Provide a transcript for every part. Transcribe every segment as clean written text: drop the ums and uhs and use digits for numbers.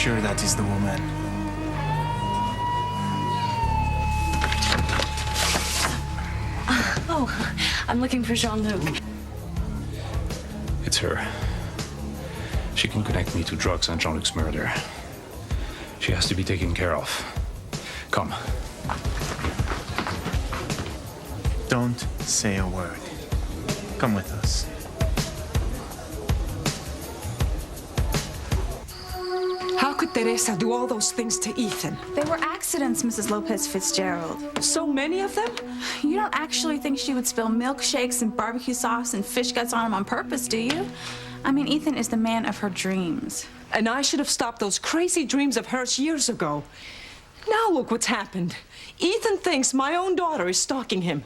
sure that is the woman? Oh, I'm looking for Jean-Luc. It's her. She can connect me to drugs and Jean-Luc's murder. She has to be taken care of. Come. Don't say a word. Come with us. How could Teresa do all those things to Ethan? They were accidents, Mrs. Lopez Fitzgerald. So many of them? You don't actually think she would spill milkshakes and barbecue sauce and fish guts on him on purpose, do you? I mean, Ethan is the man of her dreams. And I should have stopped those crazy dreams of hers years ago. Now look what's happened. Ethan thinks my own daughter is stalking him.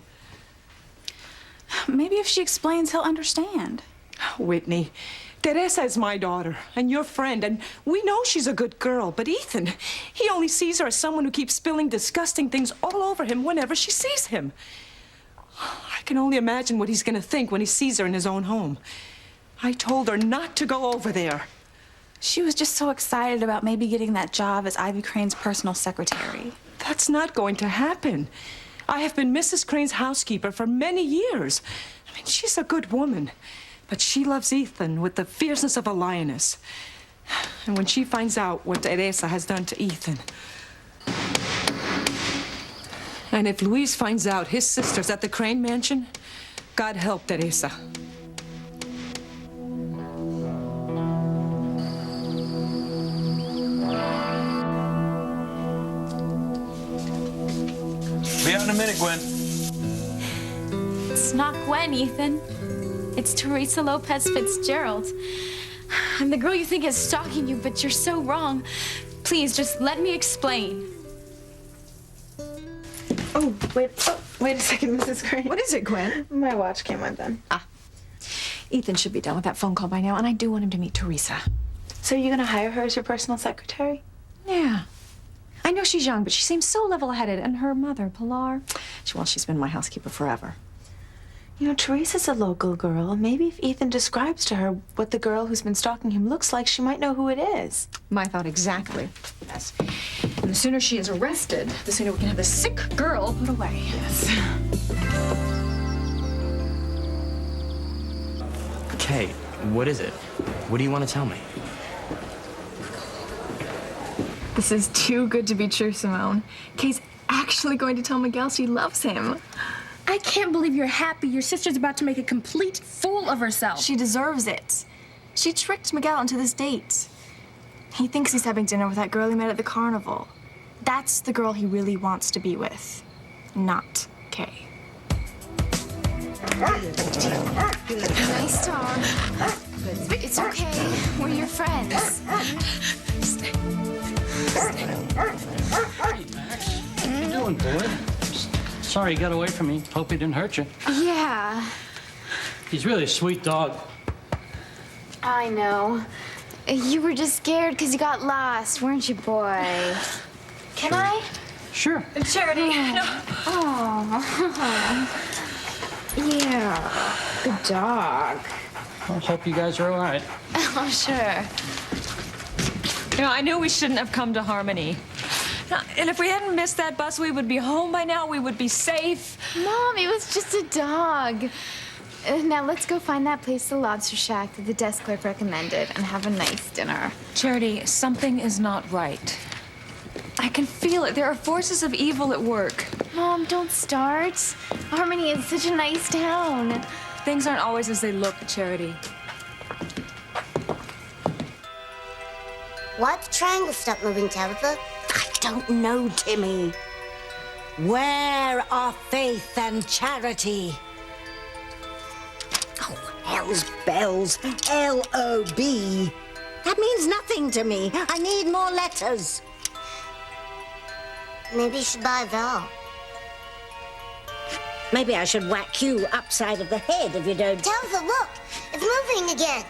Maybe if she explains, he'll understand. Whitney, Teresa is my daughter and your friend, and we know she's a good girl, but Ethan, he only sees her as someone who keeps spilling disgusting things all over him whenever she sees him. I can only imagine what he's gonna think when he sees her in his own home. I told her not to go over there. She was just so excited about maybe getting that job as Ivy Crane's personal secretary. That's not going to happen. I have been Mrs. Crane's housekeeper for many years. I mean, she's a good woman, but she loves Ethan with the fierceness of a lioness. And when she finds out what Teresa has done to Ethan, and if Luis finds out his sister's at the Crane mansion, God help Teresa. Be out in a minute, Gwen. It's not Gwen, Ethan. It's Teresa Lopez Fitzgerald. I'm the girl you think is stalking you, but you're so wrong. Please, just let me explain. Oh, wait a second, Mrs. Crane. What is it, Gwen? My watch came undone. Ethan should be done with that phone call by now, and I do want him to meet Teresa. So you're gonna hire her as your personal secretary? Yeah. I know she's young, but she seems so level-headed. And her mother, Pilar, well, she's been my housekeeper forever. You know, Teresa's a local girl. Maybe if Ethan describes to her what the girl who's been stalking him looks like, she might know who it is. My thought exactly. Yes. And the sooner she is arrested, the sooner we can have this sick girl put away. Yes. Kate, what is it? What do you want to tell me? This is too good to be true, Simone. Kay's actually going to tell Miguel she loves him. I can't believe you're happy. Your sister's about to make a complete fool of herself. She deserves it. She tricked Miguel into this date. He thinks he's having dinner with that girl he met at the carnival. That's the girl he really wants to be with, not Kay. Nice dog. It's okay. We're your friends. Hey, Max. How you doing, boy? Sorry you got away from me. Hope he didn't hurt you. Yeah, He's really a sweet dog. I know. You were just scared because you got lost, weren't you, boy? Can I? Sure. Charity. No. Oh. Yeah. Good dog. I hope you guys are all right. Oh, sure. You know, I knew we shouldn't have come to Harmony. And if we hadn't missed that bus, we would be home by now. We would be safe. Mom, it was just a dog. Now let's go find that place, the Lobster Shack, that the desk clerk recommended, and have a nice dinner. Charity, something is not right. I can feel it. There are forces of evil at work. Mom, don't start. Harmony is such a nice town. Things aren't always as they look, Charity. Why'd the triangle stop moving, Tabitha? I don't know, Timmy. Where are faith and charity? Oh, hell's bells. L-O-B. That means nothing to me. I need more letters. Maybe you should buy Val. Maybe I should whack you upside of the head if you don't... Tabitha, look! It's moving again.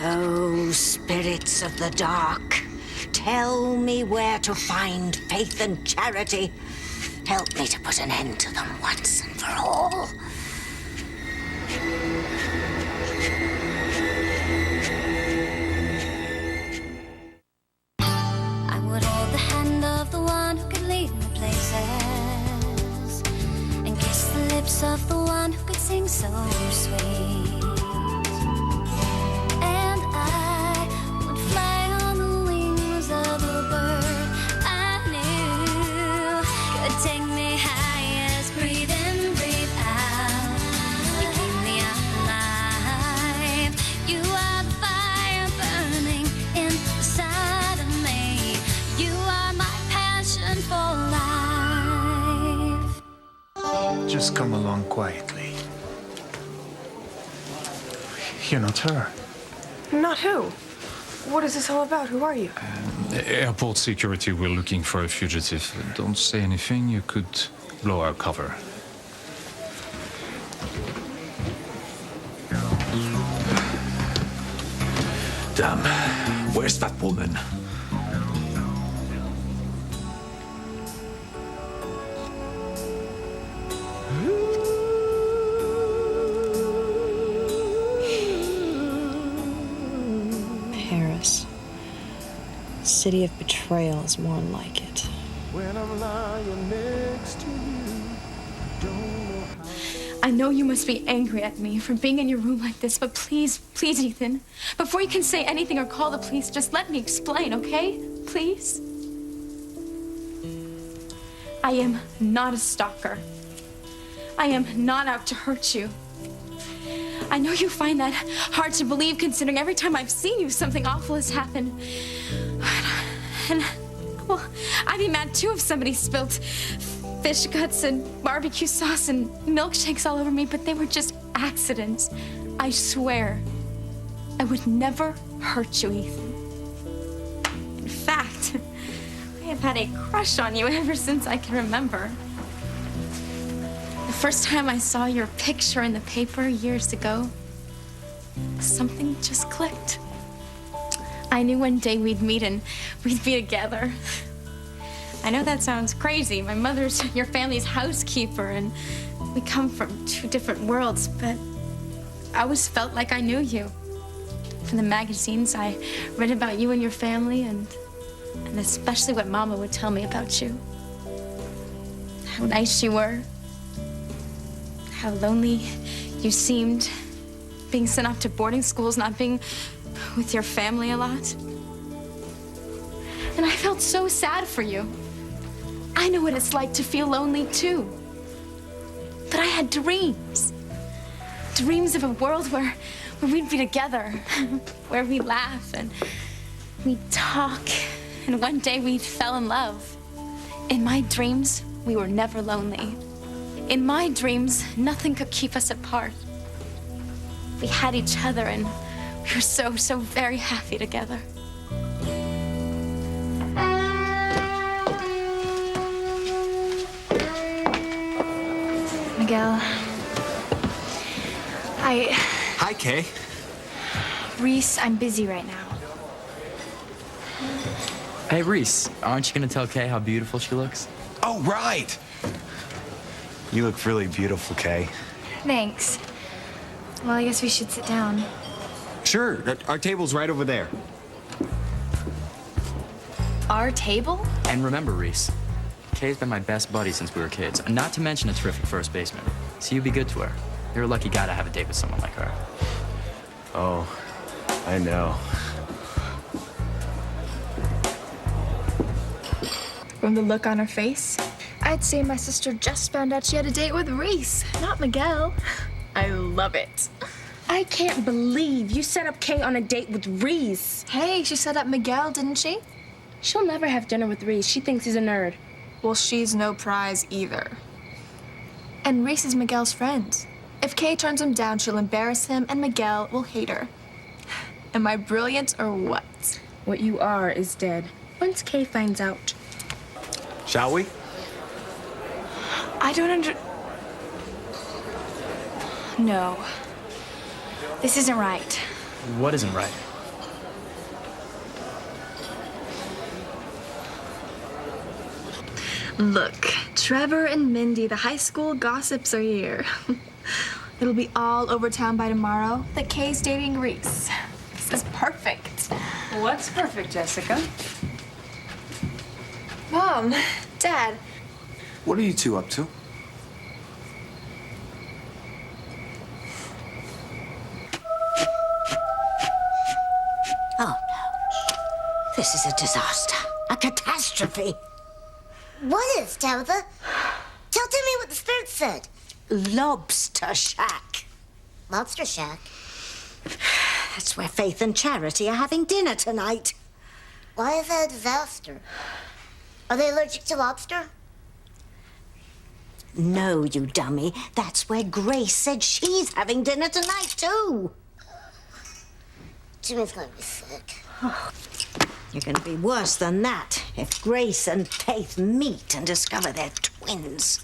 Oh, spirits of the dark, tell me where to find faith and charity. Help me to put an end to them once and for all. just come along quietly. You're not her. Not who? What is this all about? Who are you? Airport security, we're looking for a fugitive. Don't say anything, you could blow our cover. Damn, where's that woman? Paris. City of betrayal is more like it. When I'm lying next to you, I know you must be angry at me for being in your room like this, but please, please, Ethan, before you can say anything or call the police, just let me explain, okay? Please? I am not a stalker. I am not out to hurt you. I know you find that hard to believe, considering every time I've seen you, something awful has happened. And, well, I'd be mad too if somebody spilt fish guts and barbecue sauce and milkshakes all over me, but they were just accidents. I swear, I would never hurt you, Ethan. In fact, I have had a crush on you ever since I can remember. The first time I saw your picture in the paper years ago, something just clicked. I knew one day we'd meet and we'd be together. I know that sounds crazy. My mother's your family's housekeeper, and we come from two different worlds, but I always felt like I knew you. From the magazines, I read about you and your family, and especially what Mama would tell me about you. How nice you were. How lonely you seemed, being sent off to boarding schools, not being with your family a lot. And I felt so sad for you. I know what it's like to feel lonely too. But I had dreams. Dreams of a world where we'd be together, where we'd laugh and we'd talk, and one day we'd fall in love. In my dreams, we were never lonely. In my dreams, nothing could keep us apart. We had each other, and we were so, so very happy together. Miguel. Hi, Kay. Reese, I'm busy right now. Hey, Reese, aren't you gonna tell Kay how beautiful she looks? Oh, right! You look really beautiful, Kay. Thanks. Well, I guess we should sit down. Sure, our table's right over there. Our table? And remember, Reese, Kay's been my best buddy since we were kids, and not to mention a terrific first baseman. So you be good to her. You're a lucky guy to have a date with someone like her. Oh, I know. From the look on her face, I'd say my sister just found out she had a date with Reese, not Miguel. I love it. I can't believe you set up Kay on a date with Reese. Hey, she set up Miguel, didn't she? She'll never have dinner with Reese. She thinks he's a nerd. Well, she's no prize either. And Reese is Miguel's friend. If Kay turns him down, she'll embarrass him, and Miguel will hate her. Am I brilliant or what? What you are is dead. Once Kay finds out. Shall we? I don't No. This isn't right. What isn't right? Look, Trevor and Mindy, the high school gossips are here. It'll be all over town by tomorrow that Kay's dating Reese. This is perfect. What's perfect, Jessica? Mom, Dad. What are you two up to? Oh, no. This is a disaster. A catastrophe. What is, Tabitha? Tell Timmy what the spirit said. Lobster Shack. Lobster Shack? That's where Faith and Charity are having dinner tonight. Why is that a disaster? Are they allergic to lobster? No, you dummy. That's where Grace said she's having dinner tonight, too. Jimmy's gonna be sick. You're going to be worse than that if Grace and Faith meet and discover they're twins.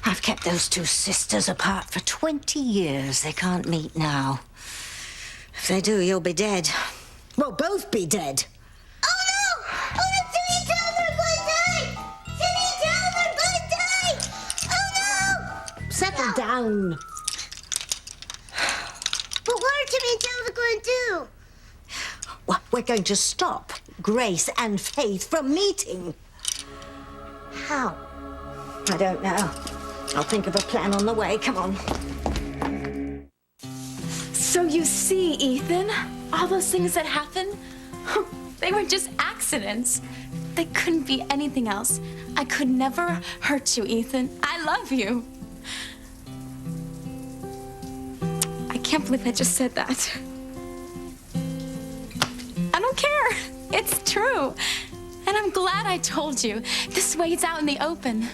I've kept those two sisters apart for 20 years. They can't meet now. If they do, you'll be dead. We'll both be dead. Oh no! Oh no! Timmy Talbot gonna die! Timmy Talbot gonna die! Oh no! Settle down. But what are Timmy and Talbot gonna do? Well, we're going to stop Grace and Faith from meeting. How? I don't know. I'll think of a plan on the way. Come on. So you see, Ethan, all those things that happened, they were just accidents. They couldn't be anything else. I could never hurt you, Ethan. I love you. I can't believe I just said that. I don't care. It's true. And I'm glad I told you. This way it's out in the open.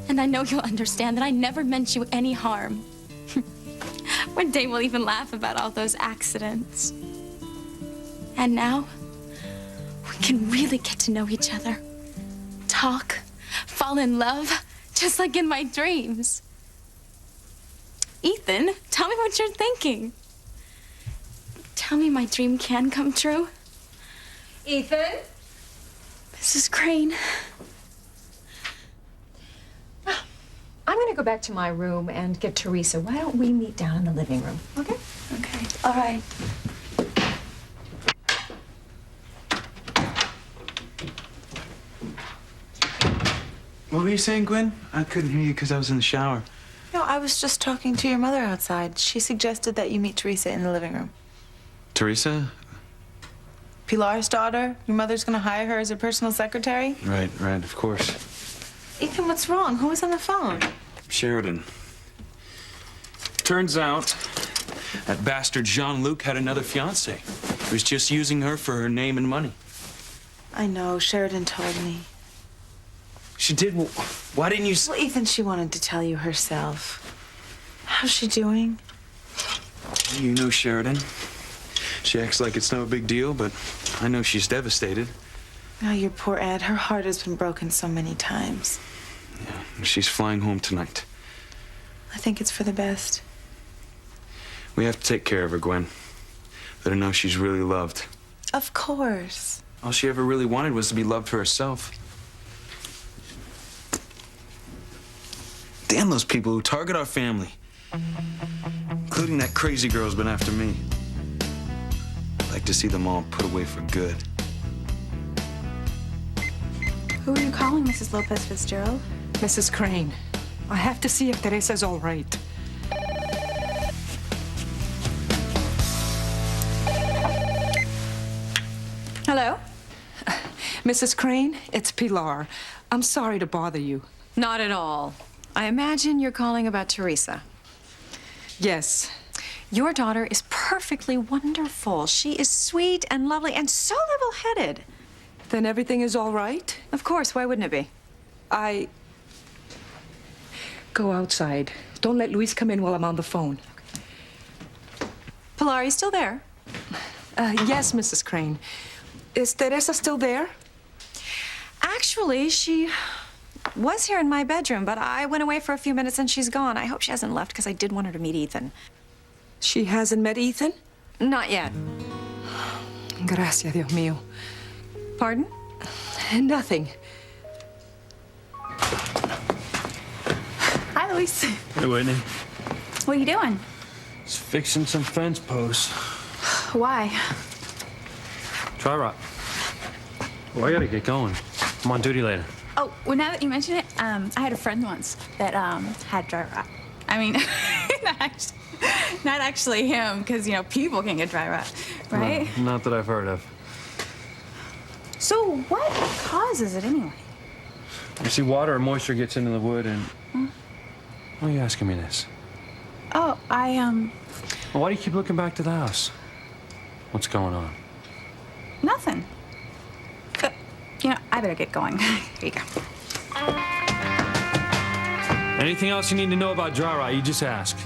And I know you'll understand that I never meant you any harm. One day we'll even laugh about all those accidents. And now, we can really get to know each other. Talk, fall in love, just like in my dreams. Ethan, tell me what you're thinking. Tell me my dream can come true. Ethan? Mrs. Crane. I'm going to go back to my room and get Teresa. Why don't we meet down in the living room, okay? Okay. All right. What were you saying, Gwen? I couldn't hear you because I was in the shower. No, I was just talking to your mother outside. She suggested that you meet Teresa in the living room. Teresa? Pilar's daughter? Your mother's gonna hire her as her personal secretary? Right, of course. Ethan, what's wrong? Who was on the phone? Sheridan. Turns out that bastard Jean-Luc had another fiancée. He was just using her for her name and money. I know, Sheridan told me. She did? Why didn't you... Well, Ethan, she wanted to tell you herself. How's she doing? You know Sheridan. She acts like it's no big deal, but I know she's devastated. Oh, your poor aunt. Her heart has been broken so many times. Yeah, she's flying home tonight. I think it's for the best. We have to take care of her, Gwen. Let her know she's really loved. Of course. All she ever really wanted was to be loved for herself. Damn those people who target our family. Including that crazy girl who's been after me. I'd like to see them all put away for good. Who are you calling, Mrs. Lopez Fitzgerald? Mrs. Crane, I have to see if Teresa's all right. Hello? Mrs. Crane, it's Pilar. I'm sorry to bother you. Not at all. I imagine you're calling about Teresa. Yes. Your daughter is perfectly wonderful. She is sweet and lovely and so level-headed. Then everything is all right? Of course, why wouldn't it be? Go outside. Don't let Luis come in while I'm on the phone. Pilar, are you still there? Yes, Mrs. Crane. Is Teresa still there? Actually, she was here in my bedroom, but I went away for a few minutes and she's gone. I hope she hasn't left because I did want her to meet Ethan. She hasn't met Ethan? Not yet. Gracias, Dios mío. Pardon? Nothing. Hi, Luis. Hey, Whitney. What are you doing? Just fixing some fence posts. Why? Dry rot. Well, I gotta get going. I'm on duty later. Oh, well, now that you mention it, I had a friend once that had dry rot. I mean, not actually him, because, you know, people can get dry rot, right? Well, not that I've heard of. So what causes it anyway? You see, water or moisture gets into the wood and... Why are you asking me this? Oh, Well, why do you keep looking back to the house? What's going on? Nothing. You know, I better get going. Here you go. Anything else you need to know about dry rot, you just ask.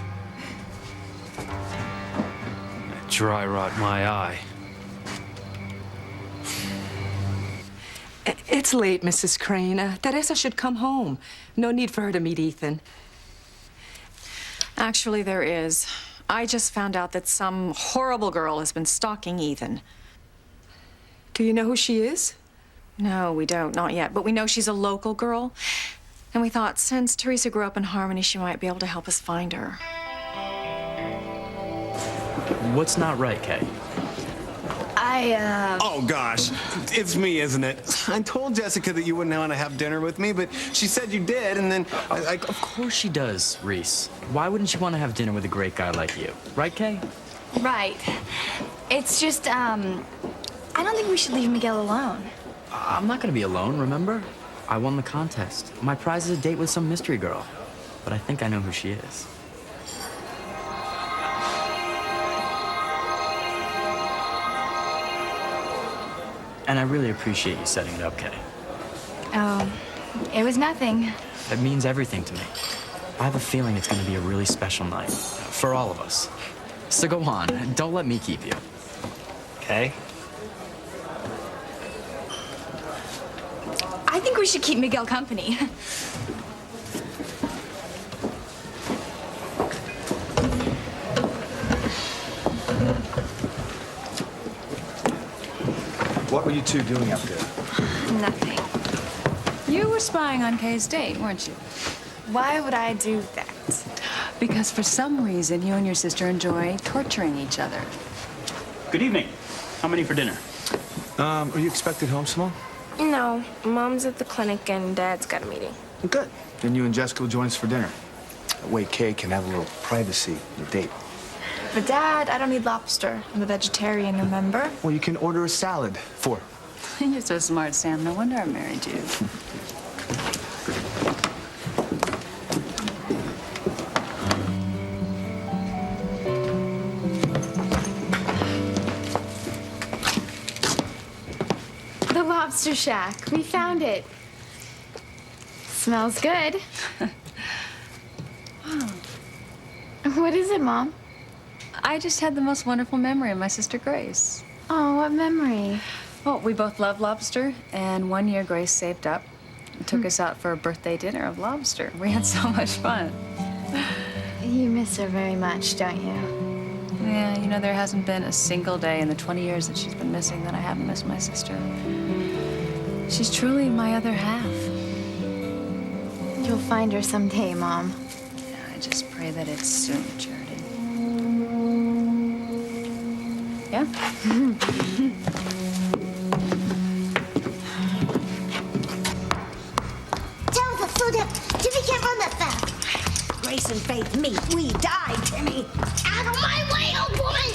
Dry rot my eye. It's late, Mrs. Crane. Teresa should come home. No need for her to meet Ethan. Actually, there is. I just found out that some horrible girl has been stalking Ethan. Do you know who she is? No, we don't. Not yet. But we know she's a local girl. And we thought since Teresa grew up in Harmony, she might be able to help us find her. What's not right, Kay? Oh, gosh. It's me, isn't it? I told Jessica that you wouldn't want to have dinner with me, but she said you did, and then Of course she does, Reese. Why wouldn't she want to have dinner with a great guy like you? Right, Kay? Right. It's just, I don't think we should leave Miguel alone. I'm not gonna be alone, remember? I won the contest. My prize is a date with some mystery girl. But I think I know who she is. And I really appreciate you setting it up, Kay. Oh, it was nothing. It means everything to me. I have a feeling it's gonna be a really special night. For all of us. So go on, don't let me keep you. Okay? I think we should keep Miguel company. What were you two doing up there? Nothing. You were spying on Kay's date, weren't you? Why would I do that? Because for some reason, you and your sister enjoy torturing each other. Good evening. How many for dinner? Are you expected home, Simone? No, Mom's at the clinic and Dad's got a meeting. Good. Then you and Jessica will join us for dinner. That way Kay can have a little privacy on the date. But Dad, I don't need lobster. I'm a vegetarian, remember? Well, you can order a salad for her. You're so smart, Sam. No wonder I married you. The Lobster Shack. We found it. Smells good. What is it, Mom? I just had the most wonderful memory of my sister Grace. Oh, what memory? Well, we both love lobster, and one year Grace saved up and took us out for a birthday dinner of lobster. We had so much fun. You miss her very much, don't you? Yeah, you know, there hasn't been a single day in the 20 years that she's been missing that I haven't missed my sister. She's truly my other half. You'll find her someday, Mom. Yeah, I just pray that it's soon, Charity. Yeah? Tell the food up. Timmy can't run that fast. Grace and Faith meet. We die, Timmy. Out of my way, old woman!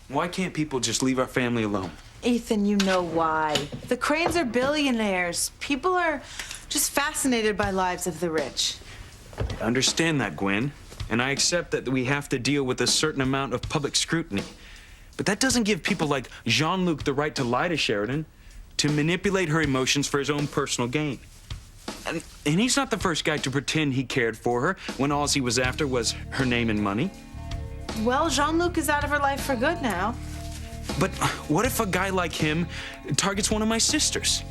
Why can't people just leave our family alone? Ethan, you know why. The Cranes are billionaires. People are just fascinated by lives of the rich. I understand that, Gwen, and I accept that we have to deal with a certain amount of public scrutiny. But that doesn't give people like Jean-Luc the right to lie to Sheridan, to manipulate her emotions for his own personal gain. And he's not the first guy to pretend he cared for her when all he was after was her name and money. Well, Jean-Luc is out of her life for good now. But what if a guy like him targets one of my sisters?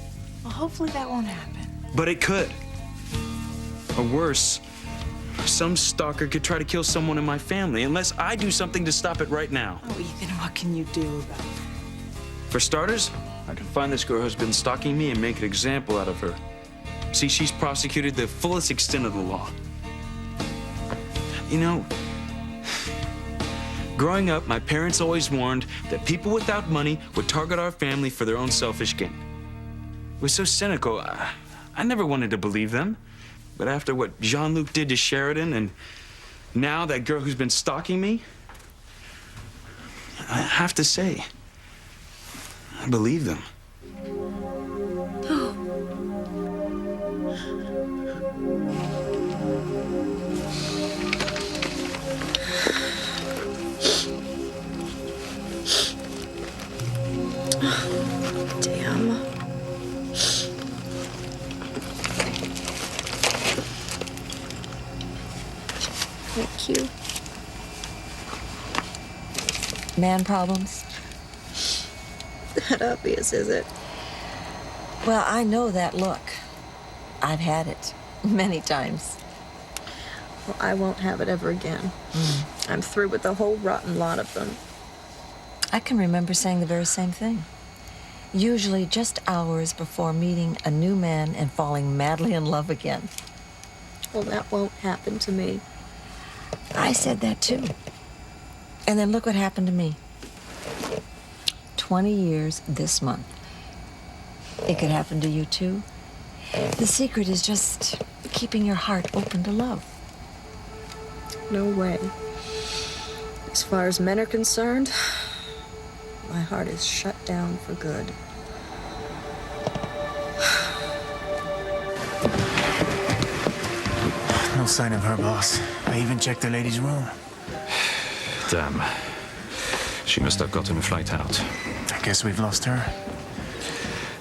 Well, hopefully that won't happen. But it could. Or worse, some stalker could try to kill someone in my family unless I do something to stop it right now. Oh, Ethan, what can you do about it? For starters, I can find this girl who's been stalking me and make an example out of her. See, she's prosecuted the fullest extent of the law. You know, growing up, my parents always warned that people without money would target our family for their own selfish gain. It was so cynical, I never wanted to believe them. But after what Jean-Luc did to Sheridan, and now that girl who's been stalking me, I have to say, I believe them. Damn. Thank you. Man problems? Not obvious, is it? Well, I know that look. I've had it many times. Well, I won't have it ever again. I'm through with the whole rotten lot of them. I can remember saying the very same thing. Usually just hours before meeting a new man and falling madly in love again. Well, that won't happen to me. I said that too. And then look what happened to me. 20 years this month. It could happen to you too. The secret is just keeping your heart open to love. No way. As far as men are concerned, my heart is shut down for good. No sign of her, boss. I even checked the lady's room. Damn. She must have gotten a flight out. I guess we've lost her.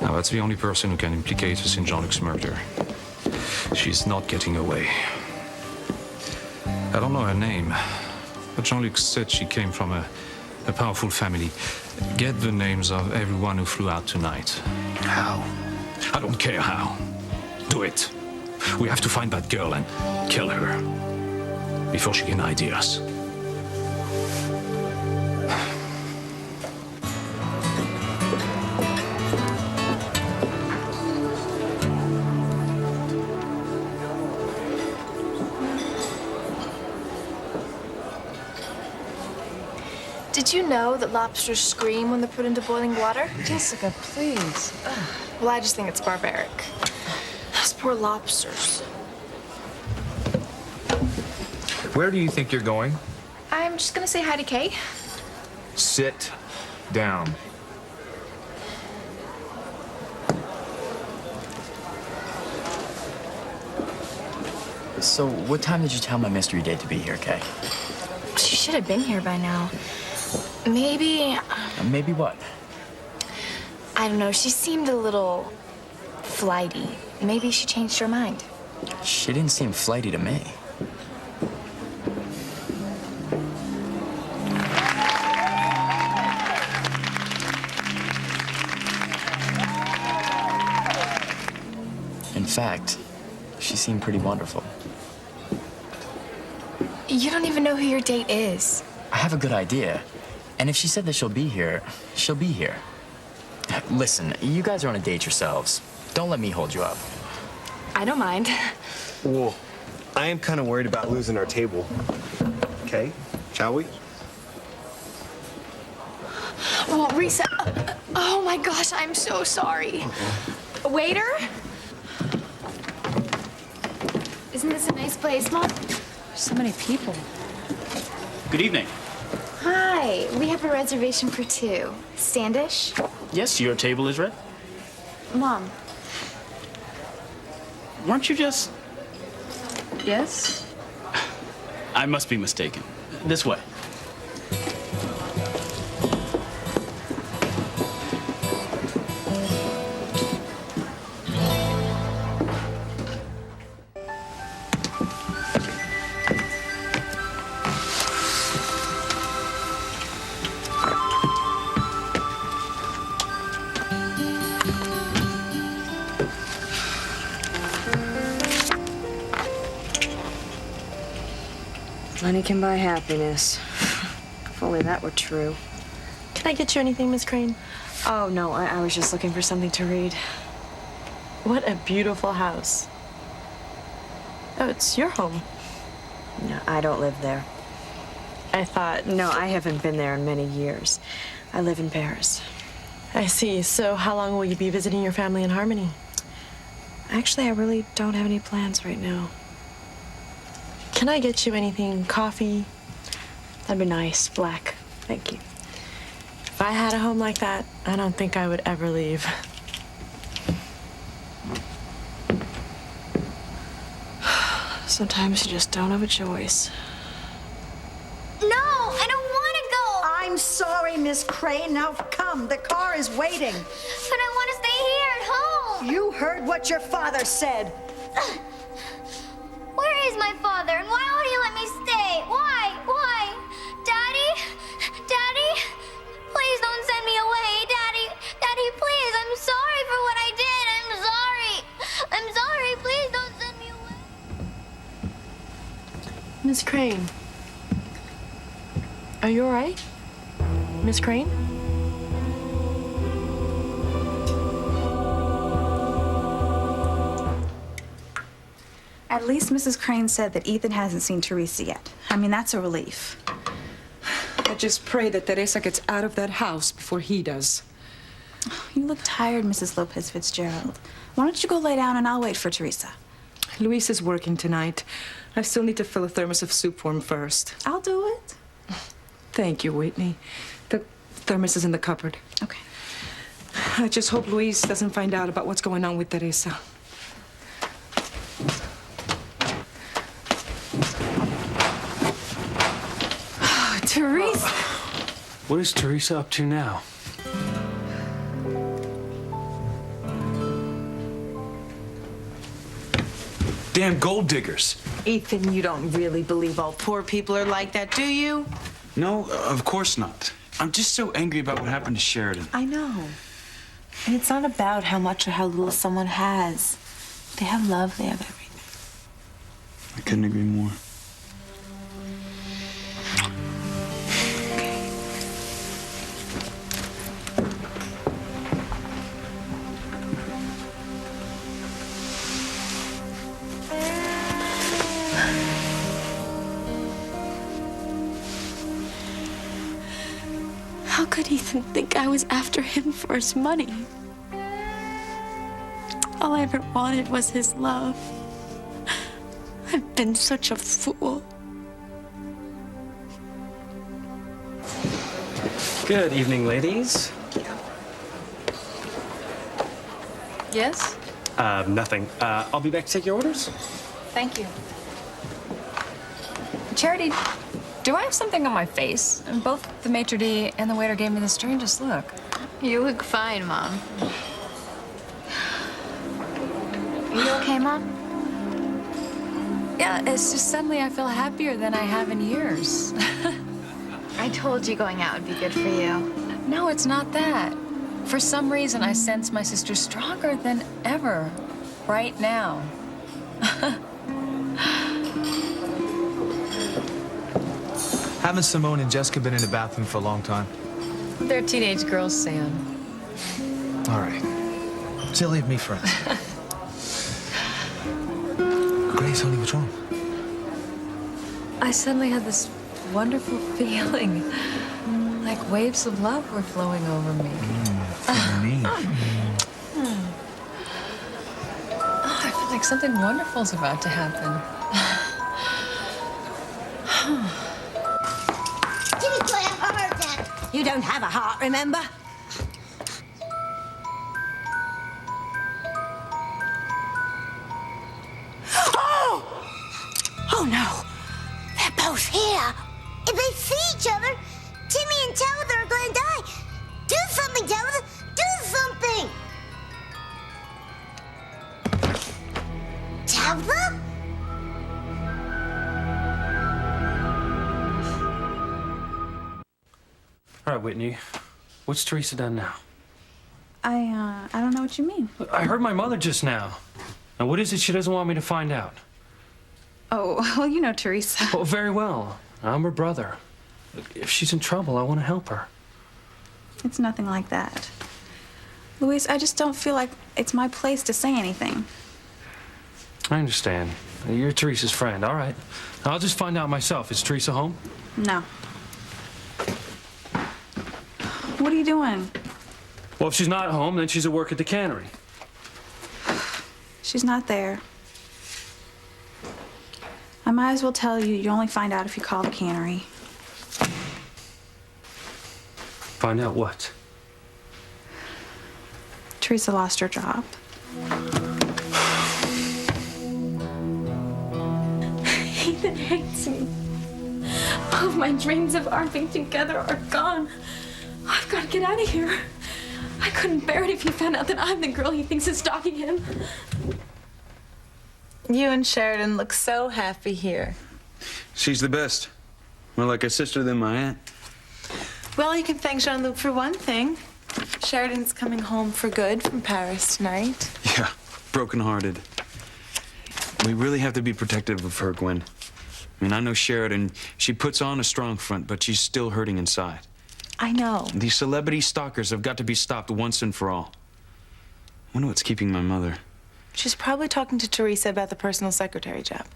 Now, that's the only person who can implicate us in Jean-Luc's murder. She's not getting away. I don't know her name, but Jean-Luc said she came from a powerful family. Get the names of everyone who flew out tonight. How? I don't care how. Do it. We have to find that girl and kill her before she can ID us. Did you know that lobsters scream when they're put into boiling water? Jessica, please. Well, I just think it's barbaric. Those poor lobsters. Where do you think you're going? I'm just gonna say hi to Kay. Sit down. So, what time did you tell my mystery date to be here, Kay? She should have been here by now. Maybe... Maybe what? I don't know. She seemed a little flighty. Maybe she changed her mind. She didn't seem flighty to me. In fact, she seemed pretty wonderful. You don't even know who your date is. I have a good idea. And if she said that she'll be here, she'll be here. Listen, you guys are on a date yourselves. Don't let me hold you up. I don't mind. Well, I am kind of worried about losing our table. Okay, shall we? Oh, Risa. Oh my gosh, I'm so sorry. Waiter? Isn't this a nice place, Mom? So many people. Good evening. Hi, we have a reservation for 2. Standish? Yes, your table is ready. Mom. Weren't you just... Yes? I must be mistaken. This way. Money can buy happiness. If only that were true. Can I get you anything, Miss Crane? Oh, no, I was just looking for something to read. What a beautiful house. Oh, it's your home. No, I don't live there. I thought... No, I haven't been there in many years. I live in Paris. I see. So how long will you be visiting your family in Harmony? Actually, I really don't have any plans right now. Can I get you anything? Coffee? That'd be nice. Black. Thank you. If I had a home like that, I don't think I would ever leave. Sometimes you just don't have a choice. No, I don't want to go. I'm sorry, Miss Crane. Now come. The car is waiting. But I want to stay here at home. You heard what your father said. Where Jerry's my father, and why won't he let me stay? Why? Why? Daddy? Daddy? Please don't send me away. Daddy, Daddy, please. I'm sorry for what I did. I'm sorry. I'm sorry. Please don't send me away. Miss Crane. Are you all right? Miss Crane? At least Mrs. Crane said that Ethan hasn't seen Teresa yet. I mean, that's a relief. I just pray that Teresa gets out of that house before he does. You look tired, Mrs. Lopez Fitzgerald. Why don't you go lay down and I'll wait for Teresa? Luis is working tonight. I still need to fill a thermos of soup for him first. I'll do it. Thank you, Whitney. The thermos is in the cupboard. Okay. I just hope Luis doesn't find out about what's going on with Teresa. Teresa! What is Teresa up to now? Damn gold diggers. Ethan, you don't really believe all poor people are like that, do you? No, of course not. I'm just so angry about what happened to Sheridan. I know. And it's not about how much or how little someone has. They have love, they have everything. I couldn't agree more. How could Ethan think I was after him for his money? All I ever wanted was his love. I've been such a fool. Good evening, ladies. Yes? Nothing. I'll be back to take your orders. Thank you. Charity, do I have something on my face? Both the maitre d' and the waiter gave me the strangest look. You look fine, Mom. Are you okay, Mom? Yeah, it's just suddenly I feel happier than I have in years. I told you going out would be good for you. No, it's not that. For some reason, I sense my sister stronger than ever right now. Haven't Simone and Jessica been in the bathroom for a long time? They're teenage girls, Sam. All right. Silly of me, friends. Grace, honey, what's wrong? I suddenly had this wonderful feeling, like waves of love were flowing over me. For me. Oh, I feel like something wonderful's about to happen. Jimmy could have a heart attack. You don't have a heart, remember? Oh! Oh no! They're both here. If they see each other, Timmy and Tabitha are going to die. Do something, Tabitha! Do something! Tabitha? All right, Whitney. What's Teresa done now? I don't know what you mean. I heard my mother just now. Now, what is it she doesn't want me to find out? Oh, well, you know Teresa. Oh, very well. I'm her brother. If she's in trouble, I want to help her. It's nothing like that. Luis, I just don't feel like it's my place to say anything. I understand. You're Teresa's friend. All right. I'll just find out myself. Is Teresa home? No. What are you doing? Well, if she's not home, then she's at work at the cannery. She's not there. I might as well tell you, you only find out if you call the cannery. Find out what? Teresa lost her job. Ethan hates me. All of my dreams of our being together are gone. I've got to get out of here. I couldn't bear it if he found out that I'm the girl he thinks is stalking him. You and Sheridan look so happy here. She's the best. More like a sister than my aunt. Well, you can thank Jean-Luc for one thing. Sheridan's coming home for good from Paris tonight. Yeah, brokenhearted. We really have to be protective of her, Gwen. I mean, I know Sheridan, she puts on a strong front, but she's still hurting inside. I know. These celebrity stalkers have got to be stopped once and for all. I wonder what's keeping my mother. She's probably talking to Teresa about the personal secretary job.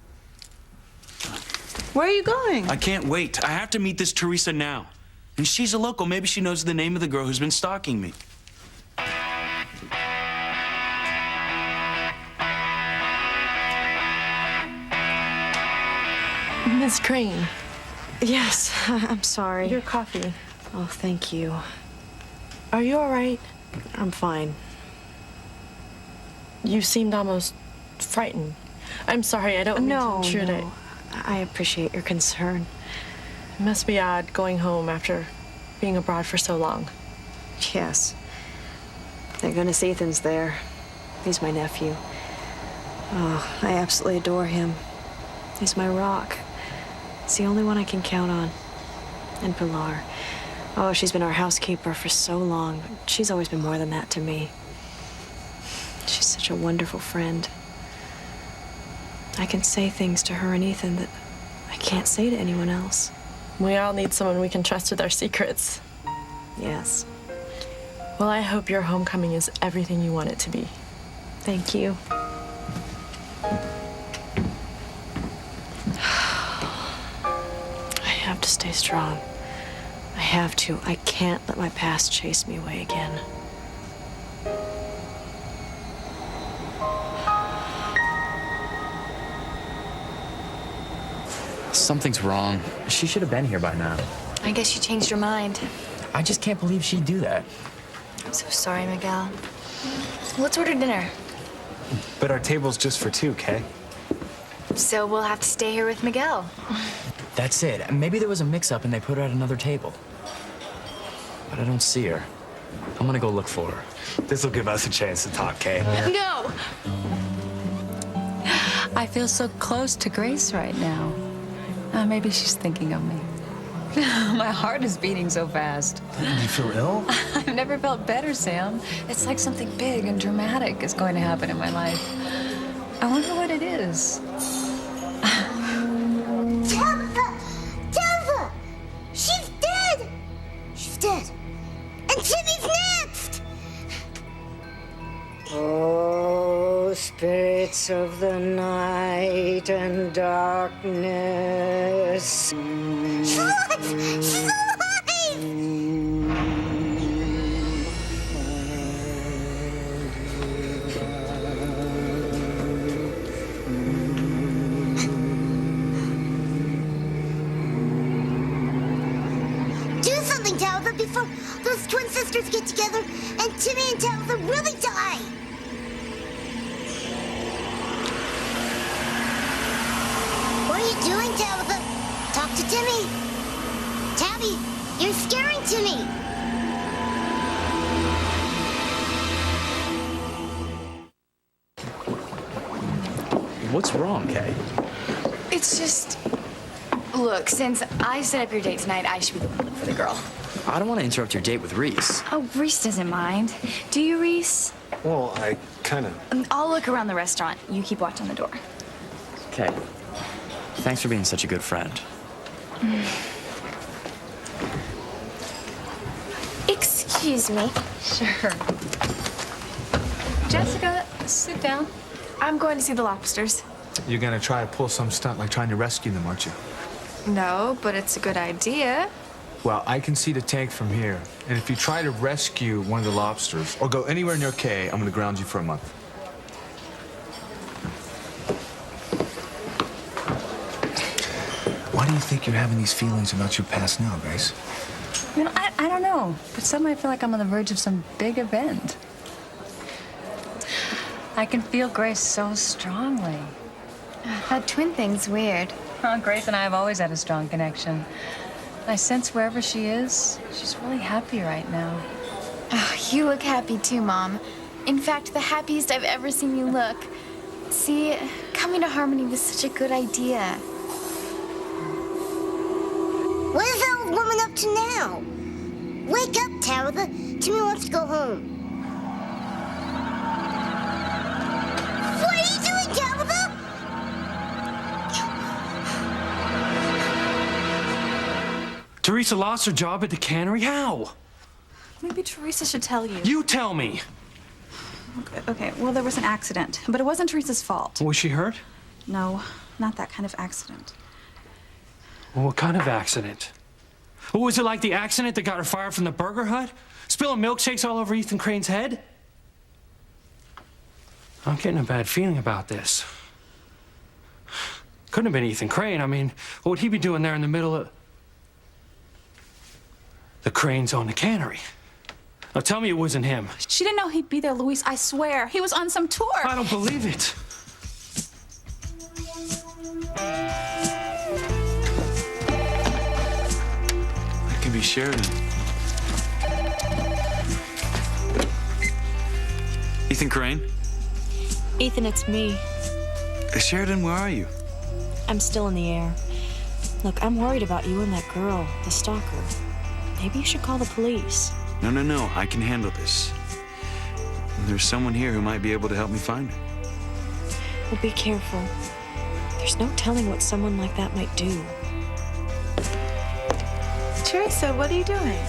Where are you going? I can't wait. I have to meet this Teresa now. And she's a local. Maybe she knows the name of the girl who's been stalking me. Miss Crane. Yes, I'm sorry. Your coffee. Oh, thank you. Are you all right? I'm fine. You seemed almost frightened. I'm sorry, I don't mean to intrude. No. I appreciate your concern. It must be odd going home after being abroad for so long. Yes. Thank goodness Ethan's there. He's my nephew. Oh, I absolutely adore him. He's my rock. It's the only one I can count on. And Pilar. Oh, she's been our housekeeper for so long. She's always been more than that to me. She's such a wonderful friend. I can say things to her and Ethan that I can't say to anyone else. We all need someone we can trust with our secrets. Yes. Well, I hope your homecoming is everything you want it to be. Thank you. I have to stay strong. I have to. I can't let my past chase me away again. Something's wrong. She should have been here by now. I guess you changed your mind. I just can't believe she'd do that. I'm so sorry, Miguel. Let's order dinner. But our table's just for two, Kay. So we'll have to stay here with Miguel. That's it. Maybe there was a mix-up and they put her at another table. But I don't see her. I'm gonna go look for her. This'll give us a chance to talk, Kay. No! I feel so close to Grace right now. Maybe she's thinking of me. My heart is beating so fast. Do you feel ill? I've never felt better, Sam. It's like something big and dramatic is going to happen in my life. I wonder what it is. Tabitha! Tabitha! She's dead! She's dead. And Timmy's next! Oh, spirits of the night and darkness. She's alive! She's alive! Do something, Tabitha, before those twin sisters get together and Timmy and Tabitha really die. What are you doing, Tabitha? Talk to Timmy. Tabby, you're scaring Timmy. What's wrong, Kay? It's just... Look, since I set up your date tonight, I should be the one to look for the girl. I don't want to interrupt your date with Reese. Oh, Reese doesn't mind. Do you, Reese? Well, I kind of... I'll look around the restaurant. You keep watch on the door. Kay, thanks for being such a good friend. Excuse me. Sure. Jessica, sit down. I'm going to see the lobsters. You're gonna try to pull some stunt like trying to rescue them, aren't you? No, but it's a good idea. Well, I can see the tank from here. And if you try to rescue one of the lobsters or go anywhere near Kay, I'm gonna ground you for a month. Why do you think you're having these feelings about your past now, Grace? You know, I don't know, but suddenly I feel like I'm on the verge of some big event. I can feel Grace so strongly. That twin thing's weird. Well, Grace and I have always had a strong connection. I sense wherever she is, she's really happy right now. Oh, you look happy too, Mom. In fact, the happiest I've ever seen you look. See, coming to Harmony was such a good idea. What is that old woman up to now? Wake up, Tabitha. Timmy wants to go home. What are you doing, Tabitha? Teresa lost her job at the cannery? How? Maybe Teresa should tell you. You tell me. Okay, well, there was an accident, but it wasn't Teresa's fault. Was she hurt? No, not that kind of accident. Well, what kind of accident? Well, was it like the accident that got her fired from the Burger Hut? Spilling milkshakes all over Ethan Crane's head? I'm getting a bad feeling about this. Couldn't have been Ethan Crane. I mean, what would he be doing there in the middle of... The Cranes on the cannery? Now tell me it wasn't him. She didn't know he'd be there, Luis, I swear. He was on some tour. I don't believe it. That could be Sheridan. Ethan Crane? Ethan, it's me. Sheridan, where are you? I'm still in the air. Look, I'm worried about you and that girl, the stalker. Maybe you should call the police. No. I can handle this. There's someone here who might be able to help me find her. Well, be careful. There's no telling what someone like that might do. Teresa, what are you doing?